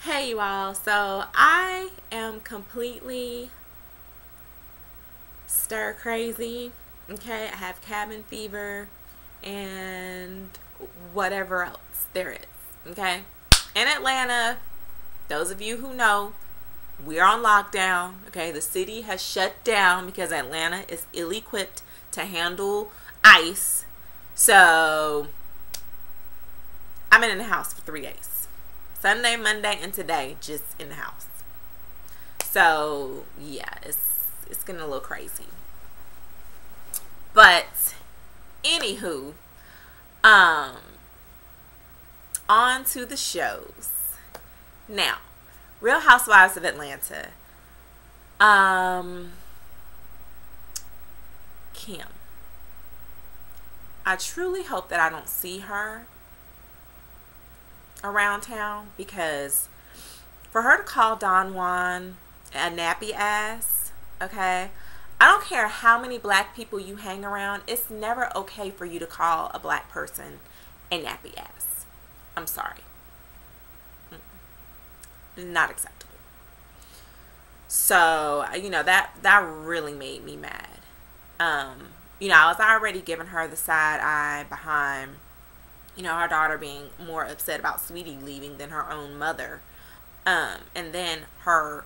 Hey you all, so I am completely stir crazy. Okay, I have cabin fever and whatever else there is. Okay, in Atlanta, those of you who know, we're on lockdown. Okay, the city has shut down because Atlanta is ill-equipped to handle ice. So I've been in the house for 3 days. Sunday, Monday, and today, just in the house. So yeah, it's getting a little crazy. But anywho, um, on to the shows. Now, Real Housewives of Atlanta. Kim. I truly hope that I don't see her around town, because for her to call Don Juan a nappy ass, okay, I don't care how many black people you hang around, it's never okay for you to call a black person a nappy ass. I'm sorry. Not acceptable. So that really made me mad. I was already giving her the side eye behind her daughter being more upset about Sweetie leaving than her own mother. And then her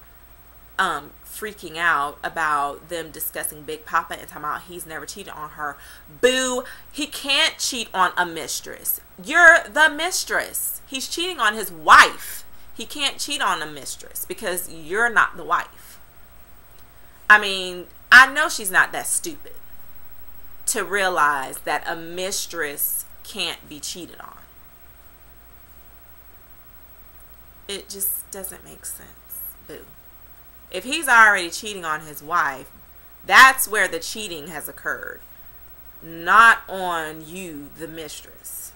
freaking out about them discussing Big Papa and talking about he's never cheated on her. Boo, he can't cheat on a mistress. You're the mistress. He's cheating on his wife. He can't cheat on a mistress because you're not the wife. I mean, I know she's not that stupid to realize that a mistress can't be cheated on. It just doesn't make sense. Boo. If he's already cheating on his wife, that's where the cheating has occurred, not on you, the mistress.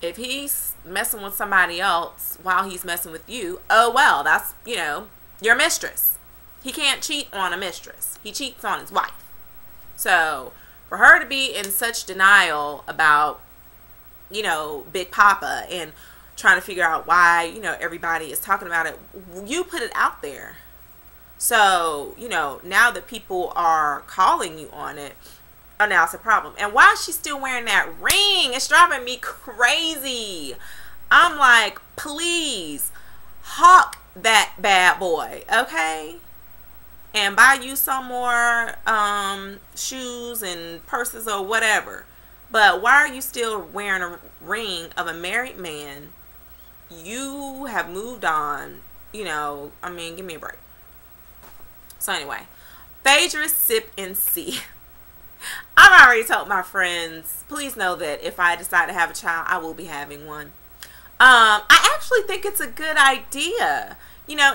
If he's messing with somebody else while he's messing with you, oh well, that's, your mistress. He can't cheat on a mistress. He cheats on his wife. So for her to be in such denial about, Big Papa and trying to figure out why, everybody is talking about it, you put it out there. So, now that people are calling you on it, oh, now it's a problem. And why is she still wearing that ring? It's driving me crazy. I'm like, please, hawk that bad boy, okay? And buy you some more shoes and purses or whatever. But why are you still wearing a ring of a married man? You have moved on. I mean, give me a break. So anyway, Phaedra's sip and see. I've already told my friends, please know that if I decide to have a child, I will be having one. I actually think it's a good idea.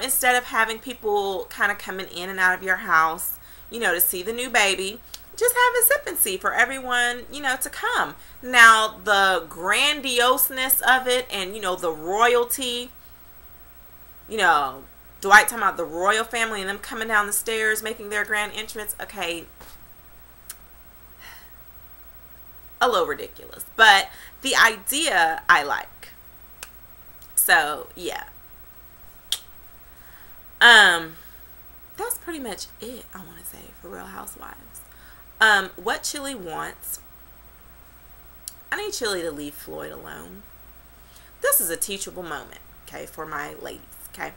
Instead of having people kind of coming in and out of your house, to see the new baby, just have a sip and see for everyone, to come. Now, the grandioseness of it and, the royalty, Dwight talking about the royal family and them coming down the stairs, making their grand entrance. Okay. A little ridiculous. But the idea I like. So, yeah. That's pretty much it, I want to say, for Real Housewives. What Chili wants. I need Chili to leave Floyd alone. This is a teachable moment, okay, for my ladies, okay?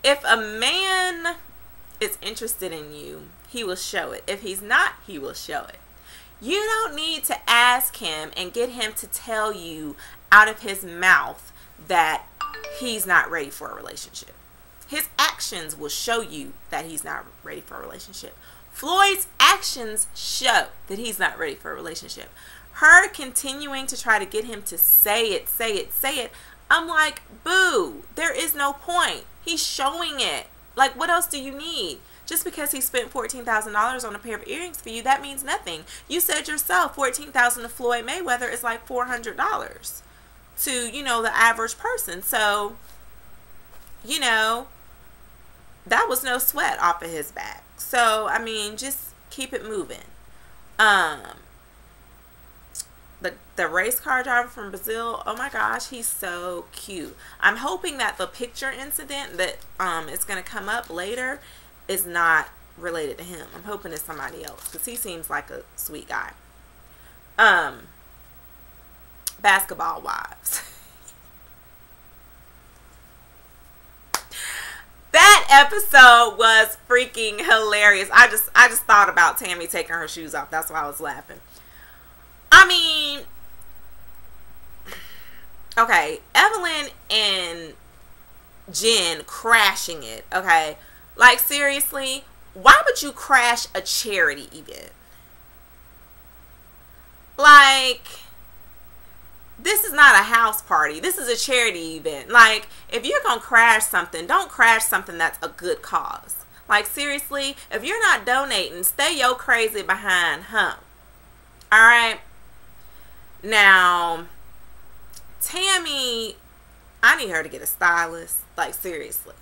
If a man is interested in you, he will show it. If he's not, he will show it. You don't need to ask him and get him to tell you out of his mouth that he's not ready for a relationship. His actions will show you that he's not ready for a relationship. Floyd's actions show that he's not ready for a relationship. Her continuing to try to get him to say it, I'm like, boo, there is no point. He's showing it. Like, what else do you need? Just because he spent $14,000 on a pair of earrings for you, that means nothing. You said yourself, $14,000 to Floyd Mayweather is like $400 to, the average person. So, that was no sweat off of his back. So, I mean, just keep it moving. the race car driver from Brazil, oh my gosh, he's so cute. I'm hoping that the picture incident that is going to come up later is not related to him. I'm hoping it's somebody else because he seems like a sweet guy. Basketball wives. That episode was freaking hilarious. I just thought about Tammy taking her shoes off. That's why I was laughing. I mean, okay, Evelyn and Jen crashing it, okay? Like, seriously, why would you crash a charity event? Like, this is not a house party. This is a charity event. Like, if you're going to crash something, don't crash something that's a good cause. Like, seriously, if you're not donating, stay your crazy behind home. Alright? Now, Tammy, I need her to get a stylist. Like, seriously.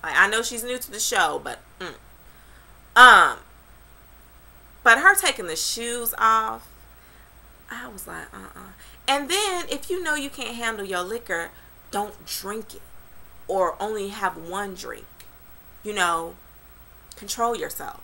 Like, I know she's new to the show, but her taking the shoes off, I was like, And then, if you know you can't handle your liquor, don't drink it. Or only have one drink. You know, control yourself.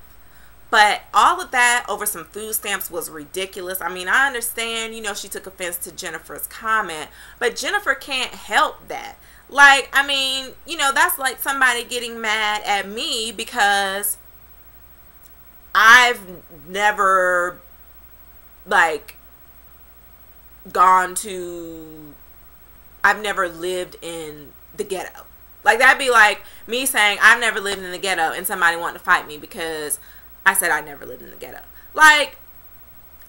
But all of that over some food stamps was ridiculous. I mean, I understand, you know, she took offense to Jennifer's comment. But Jennifer can't help that. Like, I mean, you know, that's like somebody getting mad at me because I've never, like, I've never lived in the ghetto. Like, that'd be like me saying I've never lived in the ghetto and somebody wanting to fight me because I said I never lived in the ghetto. Like,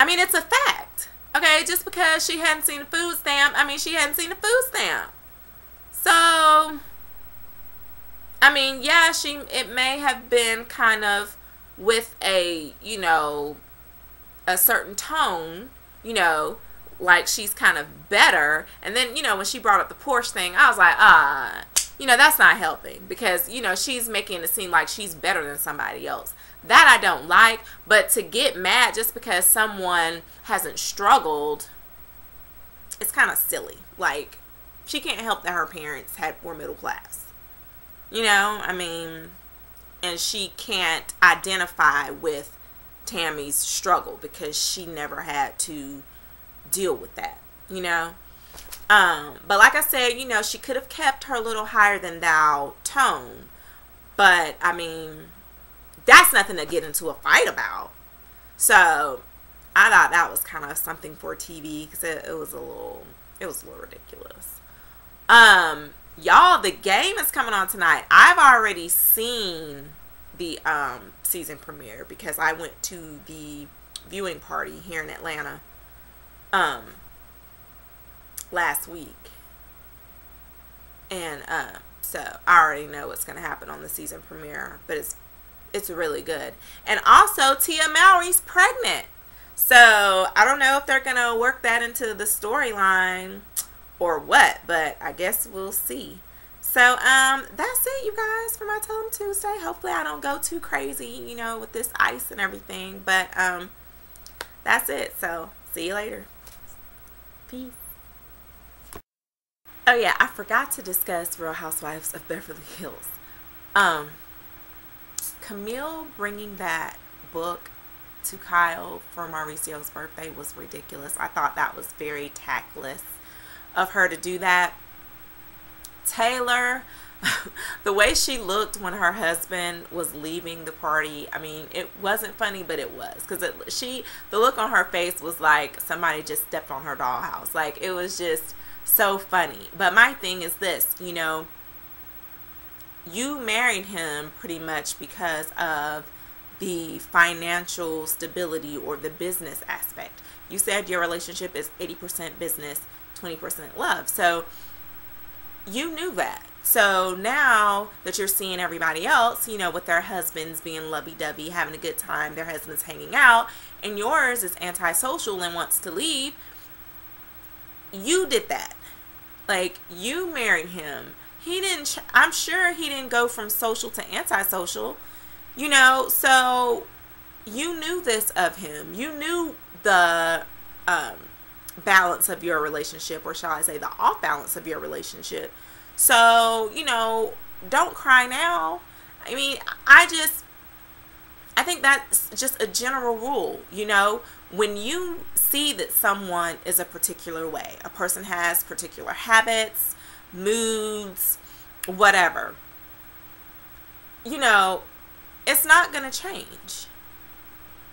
I mean, it's a fact. Okay, just because she hadn't seen a food stamp, I mean, she hadn't seen a food stamp. So, I mean, yeah, it may have been kind of with a, you know, a certain tone, you know, like she's kind of better. And then, you know, when she brought up the Porsche thing, I was like, you know, that's not helping because, you know, she's making it seem like she's better than somebody else. That I don't like, but to get mad just because someone hasn't struggled, it's kind of silly. Like, she can't help that her parents were middle class. You know, I mean, and she can't identify with Tammy's struggle because she never had to deal with that, you know. But like I said, you know, she could have kept her little higher than thou tone, but I mean, that's nothing to get into a fight about. So I thought that was kind of something for TV because it was a little ridiculous. Y'all, the game is coming on tonight. I've already seen the season premiere because I went to the viewing party here in Atlanta last week, and so I already know what's going to happen on the season premiere, but it's really good. And also, Tia Mowry's pregnant, so I don't know if they're going to work that into the storyline or what, but I guess we'll see. So that's it, you guys, for my Tell 'em Tuesday. Hopefully I don't go too crazy, you know, with this ice and everything, but that's it. So see you later. Peace. Oh yeah, I forgot to discuss Real Housewives of Beverly Hills. Camille bringing that book to Kyle for Mauricio's birthday was ridiculous. I thought that was very tactless of her to do that. Taylor, the way she looked when her husband was leaving the party, I mean, it wasn't funny, but it was, because the look on her face was like somebody just stepped on her dollhouse. Like, it was just so funny. But my thing is this, you know, you married him pretty much because of the financial stability or the business aspect. You said your relationship is 80% business, 20% love. So you knew that. So now that you're seeing everybody else, you know, with their husbands being lovey-dovey, having a good time, their husbands hanging out, and yours is antisocial and wants to leave, you did that. Like, you married him. He didn't, I'm sure he didn't go from social to antisocial, you know, so you knew this of him. You knew the balance of your relationship, or shall I say the off balance of your relationship. So, you know, don't cry now. I mean, I think that's just a general rule. You know, when you see that someone is a particular way, a person has particular habits, moods, whatever, you know, it's not going to change.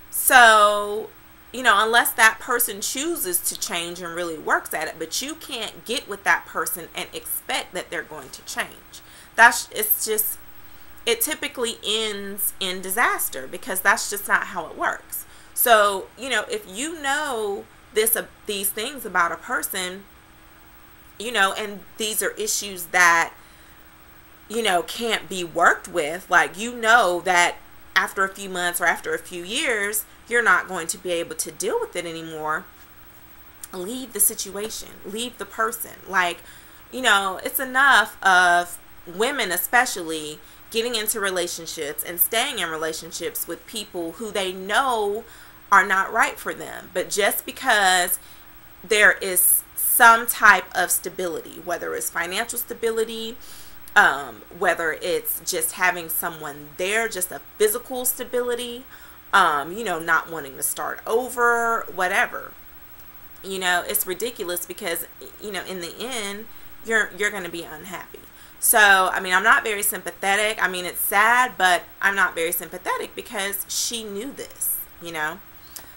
So, you know, unless that person chooses to change and really works at it, but you can't get with that person and expect that they're going to change. It typically ends in disaster, because that's just not how it works. So, you know, if you know these things about a person, you know, and these are issues that, you know, can't be worked with, like, you know that after a few months or after a few years, you're not going to be able to deal with it anymore, leave the situation, leave the person. Like, you know, it's enough of women especially getting into relationships and staying in relationships with people who they know are not right for them. But just because there is some type of stability, whether it's financial stability, whether it's just having someone there, just a physical stability, you know, not wanting to start over, whatever, you know, it's ridiculous, because, you know, in the end, you're going to be unhappy. So, I mean, I'm not very sympathetic. I mean, it's sad, but I'm not very sympathetic because she knew this, you know.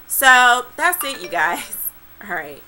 So, that's it, you guys. All right.